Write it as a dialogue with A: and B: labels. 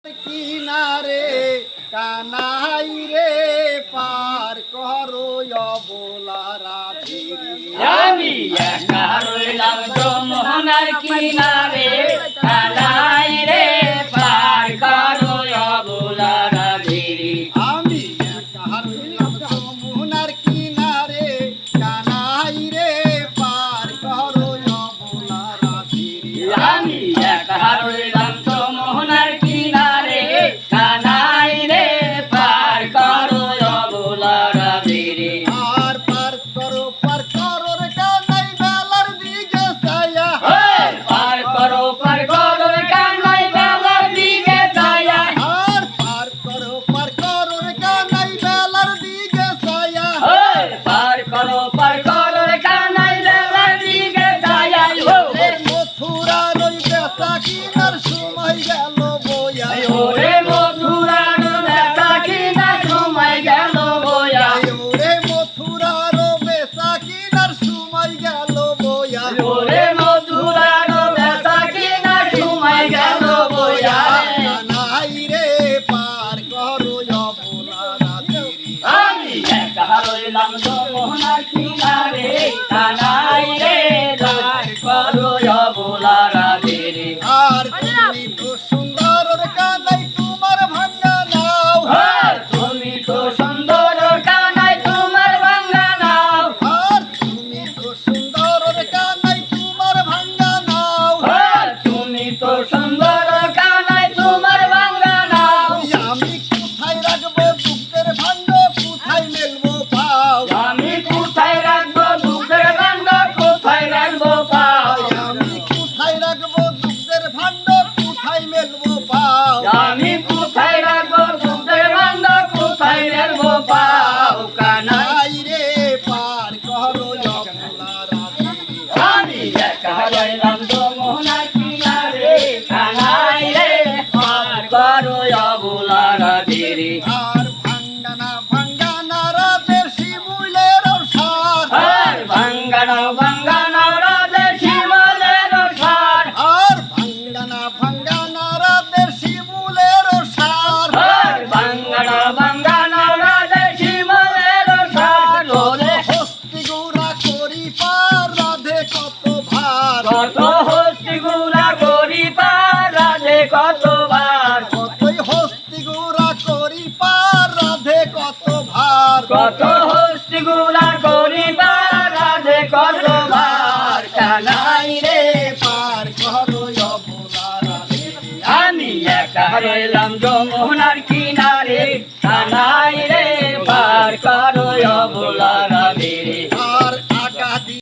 A: কিনারে কানাই রে পার করো অবলা রাধি
B: আমি একা রইলাম যমুনার কিনারে কানাই রে পার করো অবলা রাধি
A: আমি একা রইলাম যমুনার কিনারে কানাই রে পার করো অবলা রাধি
B: আমি একা রইলাম যমুনার কিনারে কানাই রে পার করো অবলা রাধি
A: আর পার করো রে কানাই বেলার দিকে ছায়া
B: পার করো রে কানাই বেলার দিকে ছায়া
A: আর পার করো রে কানাই বেলার দিকে ছায়া
B: পার করো রে কানাই বেলার দিকে ছায়া
A: মথুরা রই বেচা কিনার সময় গেল বইয়া
B: ওরে মথুরার বেচা কিনা সময় গেল বয়া
A: ওরে মথুরা রো বেচা কিনার সময় গেল বইয়া
B: ওরে মথুরার বেচা কিনা সময় গেল বয়া
A: নাই রে পার করো অবলা রাধি
B: আমি একা রইলাম যমুনার কিনারে কানাই রে পার করো অবলা রাধি
A: আর তুমি তো সুন্দর রে কানাই তোমার ভাঙা নাও
B: তুমি তো সুন্দর কানাই তোমার ভাঙ্গা নাও
A: আর তুমি তো সুন্দর রে কানাই তোমার ভাঙা নাও
B: তুমি তো সুন্দর কানাই তোমার ভাঙ্গা নাও
A: আমি কোথায় রাখবো দুঃখের ভাণ্ড কোথায় মেলবো পাও
B: আমি কোথায় রাখবো দুঃখের ভাণ্ড কোথায় রাখবো পাও
A: আমি কোথায় রাখবো দুঃখের ভাণ্ড কোথায় মেলবো পাও
B: আমি কোথায় রাখবো দুঃখের ভাণ্ড কোথায় রাখবো পাও কানাই
A: নাই রে পার করো অবলা রাধি
B: আমি একা রইলাম যমুনার কিনারে কানাই রে পার করো অবলা রাধি
A: আর ভাঙ্গানা রাধে শিমুলের সার
B: আর ভাঙ্গানা রাধে শিমলের সার
A: আর ভাঙ্গানা রাধে শিমুলের সার
B: আর ভাঙ্গানা রাধে শিমলের সার ওরে
A: হস্তি গুড়া করি পার রাধে কত ভার
B: কত হস্তি গুলা করি পার রাধে কতবার
A: কতই হস্তি গুড়া করি পার রাধে কত ভার
B: কত হস্তি গুলা করি পার রাধে কতবার কানাই রে
A: পার করো অবলা রাধি
B: আমি একা রইলাম যমুনার কিনারে কানাই রে পার করো অবলা রাধি